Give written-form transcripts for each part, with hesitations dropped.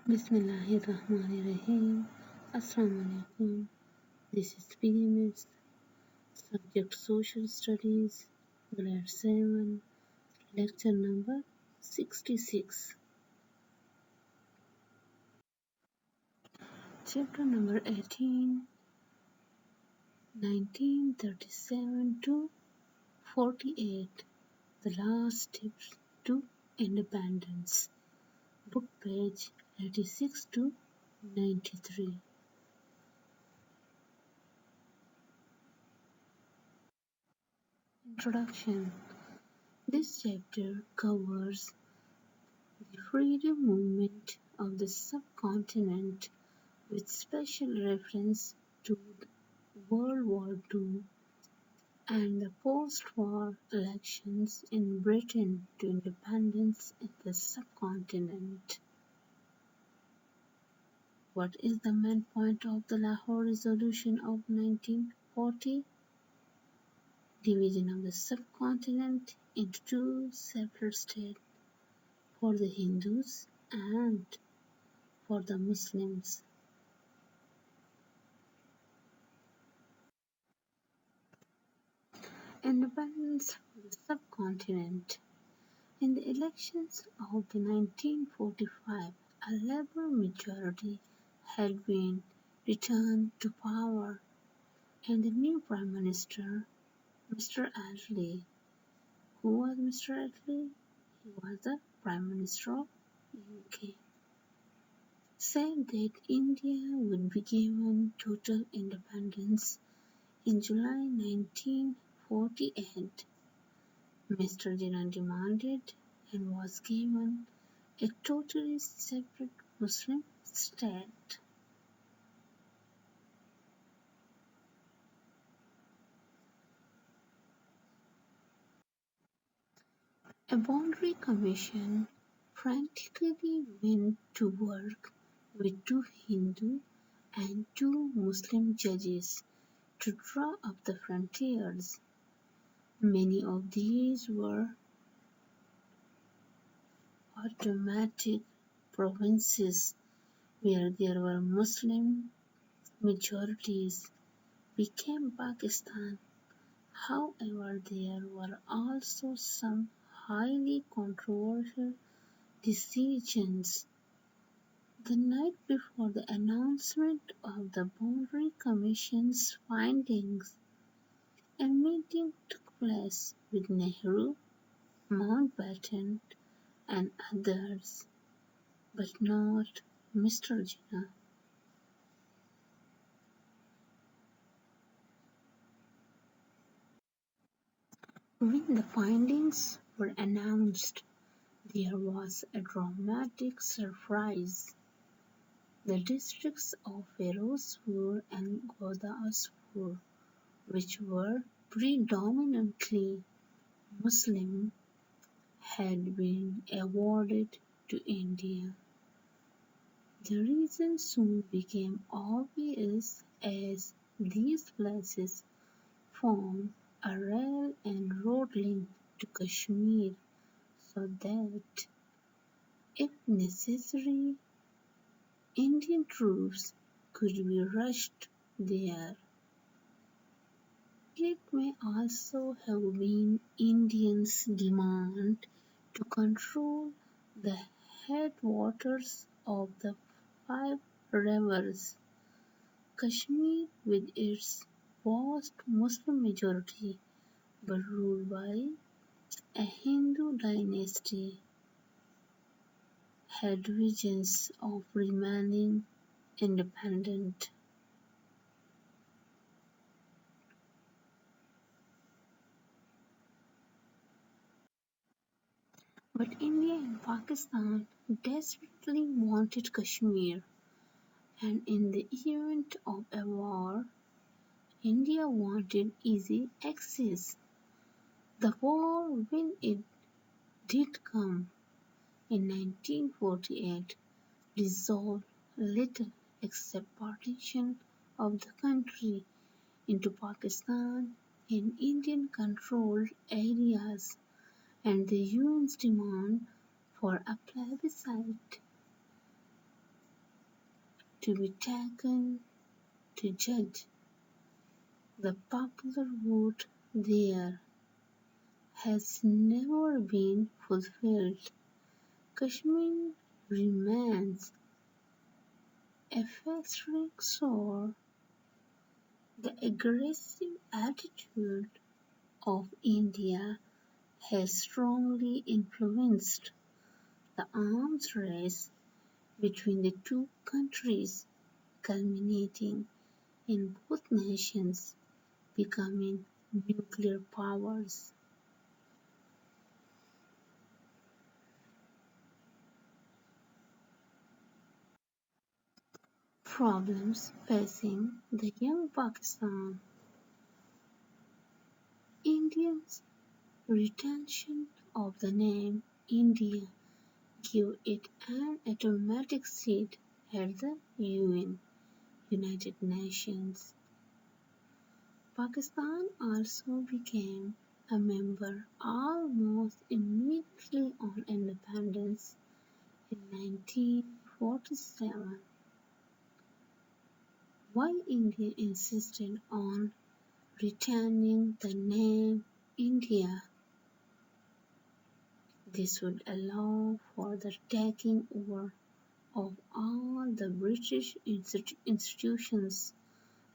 Bismillahirrahmanirrahim. Assalamu alaikum. This is PMS, subject Social Studies, Grade 7, lecture number 66. Chapter number 18, 1937 to 48, The Last Steps to Independence. Book page 86 to 93. Introduction. This chapter covers the freedom movement of the subcontinent with special reference to World War II and the post-war elections in Britain to independence in the subcontinent. What is the main point of the Lahore Resolution of 1940? Division of the subcontinent into two separate states for the Hindus and for the Muslims. Independence for the subcontinent. In the elections of the 1945, a Labour majority had been returned to power, and the new Prime Minister, Mr. Attlee. Who was Mr. Attlee? He was the Prime Minister of UK. Said that India would be given total independence in July 1948. Mr. Jinnah demanded and was given a totally separate Muslim state. A boundary commission frantically went to work with two Hindu and two Muslim judges to draw up the frontiers. Many of these were automatic provinces where there were Muslim majorities became Pakistan. However, there were also some highly controversial decisions. The night before the announcement of the Boundary Commission's findings, a meeting took place with Nehru, Mountbatten and others, but not Mr. Jinnah. When the findings were announced, there was a dramatic surprise. The districts of Ferozpur and Gurdaspur, which were predominantly Muslim, had been awarded to India. The reason soon became obvious as these places form a rail and road link to Kashmir so that, if necessary, Indian troops could be rushed there. It may also have been Indians' demand to control the headwaters of the five rivers. Kashmir, with its vast Muslim majority, but ruled by a Hindu dynasty, had visions of remaining independent. But India and Pakistan desperately wanted Kashmir, and in the event of a war, India wanted easy access. The war, when it did come in 1948, resolved little except partition of the country into Pakistan and Indian-controlled areas and the UN's demand for a plebiscite. to be taken to judge. The popular vote there has never been fulfilled. Kashmir remains a festering sore. The aggressive attitude of India has strongly influenced the arms race between the two countries, culminating in both nations becoming nuclear powers. Problems facing the young Pakistan. Indians' retention of the name India gave it an automatic seat at the UN, United Nations. Pakistan also became a member almost immediately on independence in 1947. While India insisted on retaining the name India, this would allow for the taking over of all the British institutions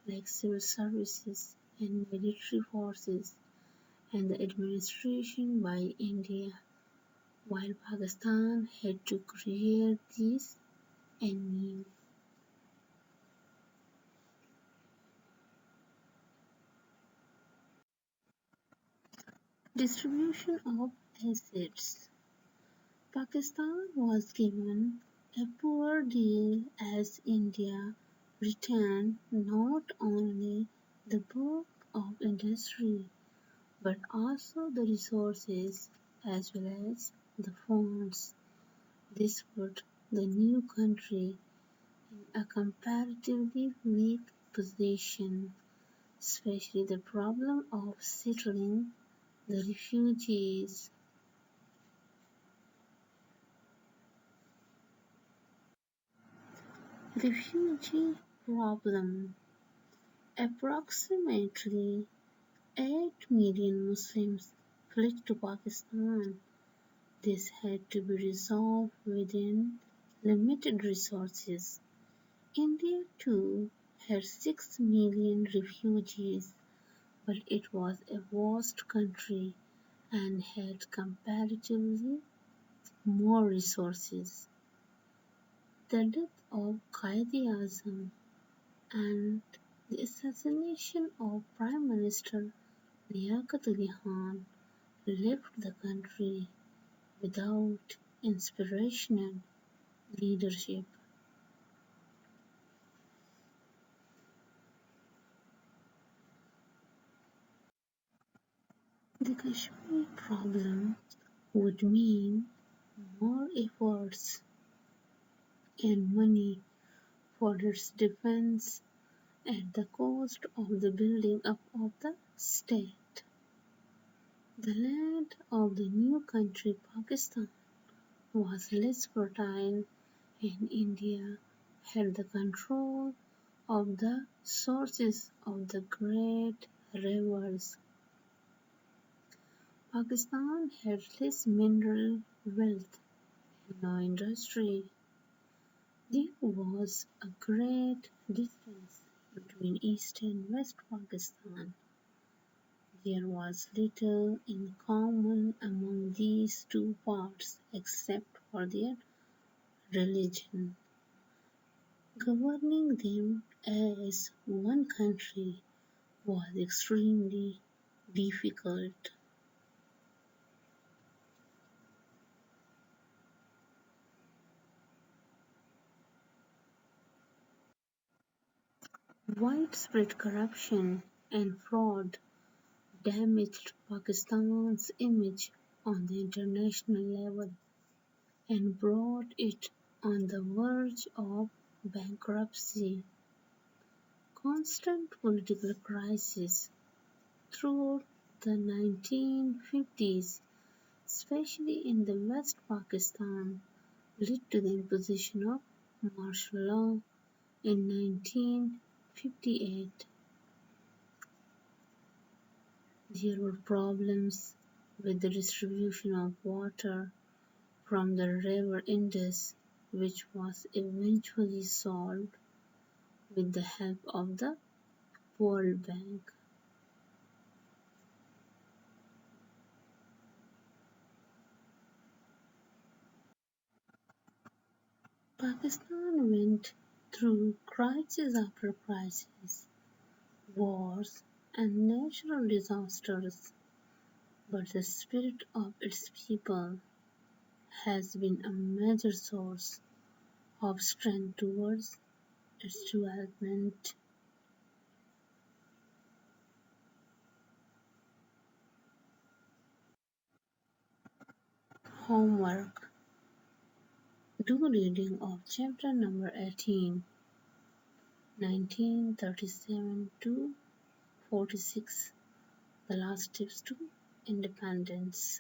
like civil services and military forces and the administration by India, while Pakistan had to create these anew. Distribution of assets. Pakistan was given a poor deal as India retained not only the bulk of industry but also the resources as well as the funds. This put the new country in a comparatively weak position, especially the problem of settling the refugees. Refugee problem. Approximately 8 million Muslims fled to Pakistan. This had to be resolved within limited resources. India too had 6 million refugees, but it was a vast country and had comparatively more resources. The death of Quaid-e-Azam and the assassination of Prime Minister Liaquat Ali Khan left the country without inspirational leadership. The Kashmir problem would mean more efforts and money for its defense at the cost of the building up of the state. The land of the new country Pakistan was less fertile and India had the control of the sources of the great rivers. Pakistan had less mineral wealth and no industry. There was a great distance between East and West Pakistan. There was little in common among these two parts except for their religion. Governing them as one country was extremely difficult. Widespread corruption and fraud damaged Pakistan's image on the international level and brought it on the verge of bankruptcy. Constant political crises throughout the 1950s, especially in the West Pakistan, led to the imposition of martial law In 1958, there were problems with the distribution of water from the river Indus, which was eventually solved with the help of the World Bank. Pakistan went through crisis after crisis, wars, and natural disasters, but the spirit of its people has been a major source of strength towards its development. Homework: do reading of chapter number 18, 1937 to 46, The Last Steps to Independence.